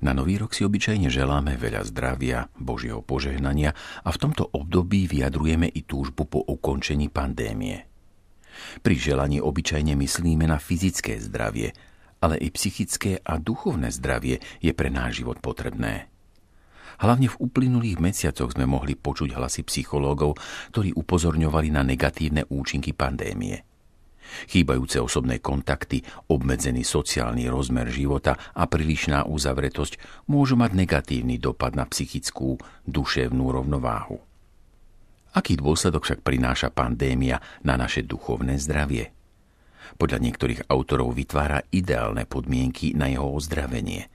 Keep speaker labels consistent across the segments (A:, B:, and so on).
A: Na nový rok si obyčajne želáme veľa zdravia, Božieho požehnania a v tomto období vyjadrujeme i túžbu po ukončení pandémie. Pri želaní obyčajne myslíme na fyzické zdravie, ale i psychické a duchovné zdravie je pre náš život potrebné. Hlavne v uplynulých mesiacoch sme mohli počuť hlasy psychológov, ktorí upozorňovali na negatívne účinky pandémie. Chýbajúce osobné kontakty, obmedzený sociálny rozmer života a prílišná uzavretosť môžu mať negatívny dopad na psychickú, duševnú rovnováhu. Aký dôsledok však prináša pandémia na naše duchovné zdravie? Podľa niektorých autorov vytvára ideálne podmienky na jeho ozdravenie.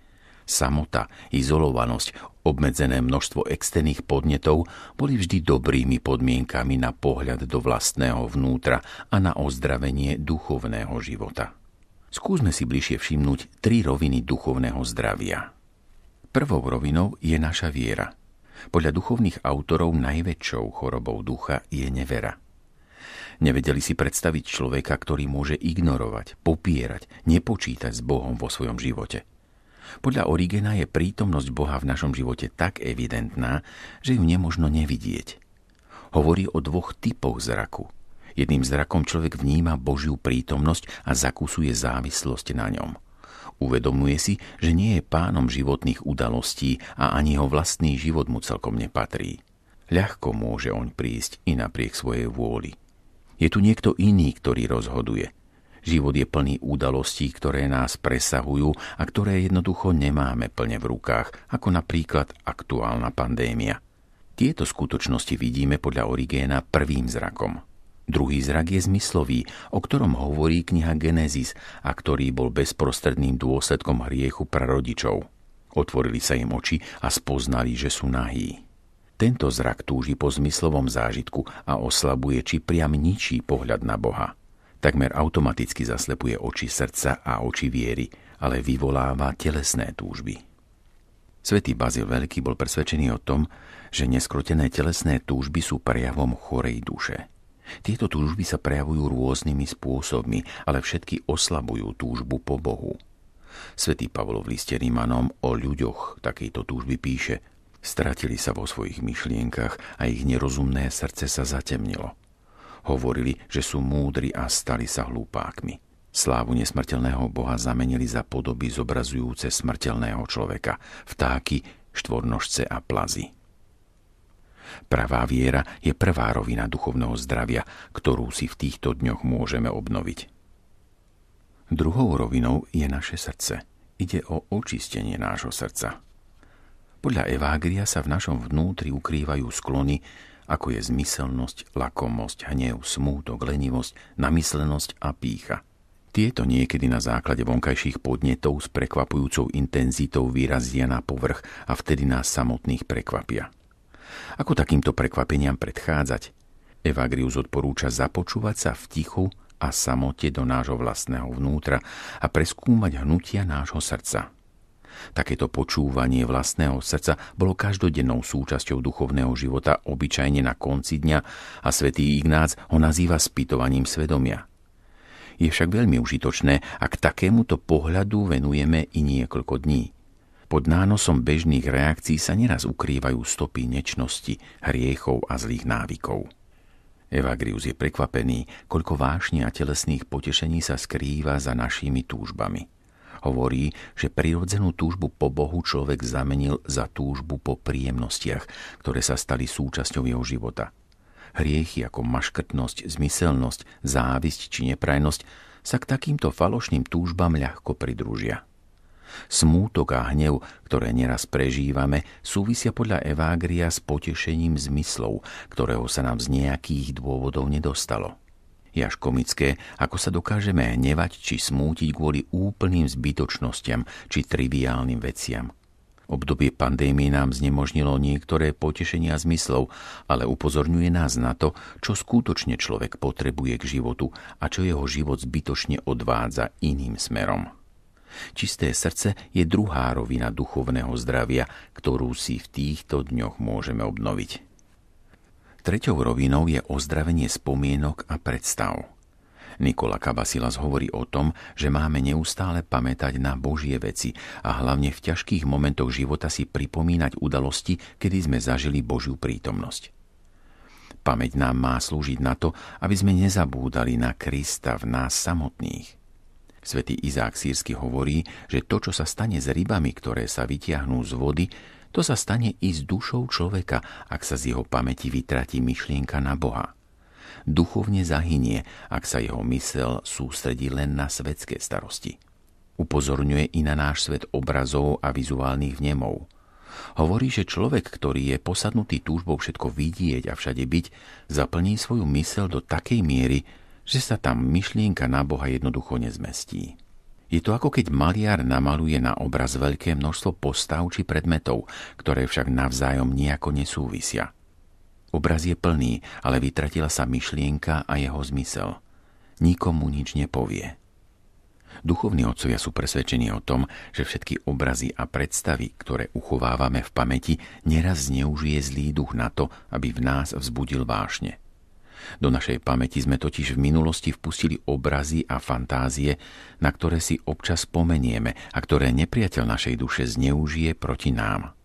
A: Samota, izolovanosť, obmedzené množstvo externých podnetov boli vždy dobrými podmienkami na pohľad do vlastného vnútra a na ozdravenie duchovného života. Skúsme si bližšie všimnúť 3 roviny duchovného zdravia. Prvou rovinou je naša viera. Podľa duchovných autorov najväčšou chorobou ducha je nevera. Nevedeli si predstaviť človeka, ktorý môže ignorovať, popierať, nepočítať s Bohom vo svojom živote. Podľa Origena je prítomnosť Boha v našom živote tak evidentná, že ju nemožno nevidieť. Hovorí o 2 typoch zraku. Jedným zrakom človek vníma Božiu prítomnosť a zakusuje závislosť na ňom. Uvedomuje si, že nie je pánom životných udalostí a ani jeho vlastný život mu celkom nepatrí. Ľahko môže oň prísť i napriek svojej vôli. Je tu niekto iný, ktorý rozhoduje. Život je plný udalostí, ktoré nás presahujú a ktoré jednoducho nemáme plne v rukách, ako napríklad aktuálna pandémia. Tieto skutočnosti vidíme podľa Origéna prvým zrakom. Druhý zrak je zmyslový, o ktorom hovorí kniha Genesis a ktorý bol bezprostredným dôsledkom hriechu prarodičov. Otvorili sa im oči a spoznali, že sú nahí. Tento zrak túži po zmyslovom zážitku a oslabuje či priam ničí pohľad na Boha. Takmer automaticky zaslepuje oči srdca a oči viery, ale vyvoláva telesné túžby. Svätý Bazil Veľký bol presvedčený o tom, že neskrotené telesné túžby sú prejavom chorej duše. Tieto túžby sa prejavujú rôznymi spôsobmi, ale všetky oslabujú túžbu po Bohu. Svätý Pavol v liste Rimanom o ľuďoch takejto túžby píše: stratili sa vo svojich myšlienkach a ich nerozumné srdce sa zatemnilo. Hovorili, že sú múdri a stali sa hlupákmi. Slávu nesmrteľného Boha zamenili za podoby zobrazujúce smrteľného človeka, vtáky, štvornožce a plazy. Pravá viera je prvá rovina duchovného zdravia, ktorú si v týchto dňoch môžeme obnoviť. Druhou rovinou je naše srdce. Ide o očistenie nášho srdca. Podľa Evangelia sa v našom vnútri ukrývajú sklony, ako je zmyselnosť, lakomosť, hnev, smútok, lenivosť, namyslenosť a pýcha. Tieto niekedy na základe vonkajších podnetov s prekvapujúcou intenzitou vyrazia na povrch a vtedy nás samotných prekvapia. Ako takýmto prekvapeniam predchádzať? Evagrius odporúča započúvať sa v tichu a samote do nášho vlastného vnútra a preskúmať hnutia nášho srdca. Takéto počúvanie vlastného srdca bolo každodennou súčasťou duchovného života obyčajne na konci dňa a svätý Ignác ho nazýva spytovaním svedomia. Je však veľmi užitočné, ak takémuto pohľadu venujeme i niekoľko dní. Pod nánosom bežných reakcií sa neraz ukrývajú stopy nečnosti, hriechov a zlých návykov. Evagrius je prekvapený, koľko vášne a telesných potešení sa skrýva za našimi túžbami. Hovorí, že prirodzenú túžbu po Bohu človek zamenil za túžbu po príjemnostiach, ktoré sa stali súčasťou jeho života. Hriechy ako maškrtnosť, zmyselnosť, závisť či neprajnosť sa k takýmto falošným túžbám ľahko pridružia. Smútok a hnev, ktoré neraz prežívame, súvisia podľa Evagria s potešením zmyslov, ktorého sa nám z nejakých dôvodov nedostalo. Je až komické, ako sa dokážeme hnevať či smútiť kvôli úplným zbytočnostiam či triviálnym veciam. Obdobie pandémie nám znemožnilo niektoré potešenia zmyslov, ale upozorňuje nás na to, čo skutočne človek potrebuje k životu a čo jeho život zbytočne odvádza iným smerom. Čisté srdce je druhá rovina duchovného zdravia, ktorú si v týchto dňoch môžeme obnoviť. Treťou rovinou je ozdravenie spomienok a predstav. Nikola Kabasilas hovorí o tom, že máme neustále pamätať na Božie veci a hlavne v ťažkých momentoch života si pripomínať udalosti, kedy sme zažili Božiu prítomnosť. Pamäť nám má slúžiť na to, aby sme nezabúdali na Krista v nás samotných. Svätý Izák Sýrsky hovorí, že to, čo sa stane s rybami, ktoré sa vytiahnú z vody, to sa stane i s dušou človeka, ak sa z jeho pamäti vytratí myšlienka na Boha. Duchovne zahynie, ak sa jeho mysel sústredí len na svetské starosti. Upozorňuje i na náš svet obrazov a vizuálnych vnemov. Hovorí, že človek, ktorý je posadnutý túžbou všetko vidieť a všade byť, zaplní svoju mysel do takej miery, že sa tam myšlienka na Boha jednoducho nezmestí. Je to ako keď maliar namaluje na obraz veľké množstvo postav či predmetov, ktoré však navzájom nejako nesúvisia. Obraz je plný, ale vytratila sa myšlienka a jeho zmysel. Nikomu nič nepovie. Duchovní otcovia sú presvedčení o tom, že všetky obrazy a predstavy, ktoré uchovávame v pamäti, neraz zneužije zlý duch na to, aby v nás vzbudil vášne. Do našej pamäti sme totiž v minulosti vpustili obrazy a fantázie, na ktoré si občas spomenieme a ktoré nepriateľ našej duše zneužije proti nám.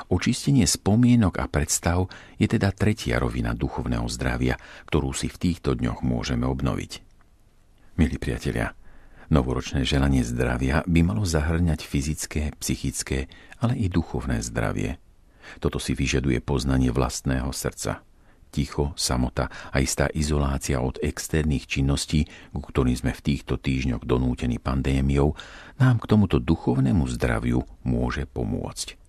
A: Očistenie spomienok a predstav je teda tretia rovina duchovného zdravia, ktorú si v týchto dňoch môžeme obnoviť. Milí priatelia, novoročné želanie zdravia by malo zahŕňať fyzické, psychické, ale i duchovné zdravie. Toto si vyžaduje poznanie vlastného srdca. Ticho, samota a istá izolácia od externých činností, ku ktorým sme v týchto týždňoch donútení pandémiou, nám k tomuto duchovnému zdraviu môže pomôcť.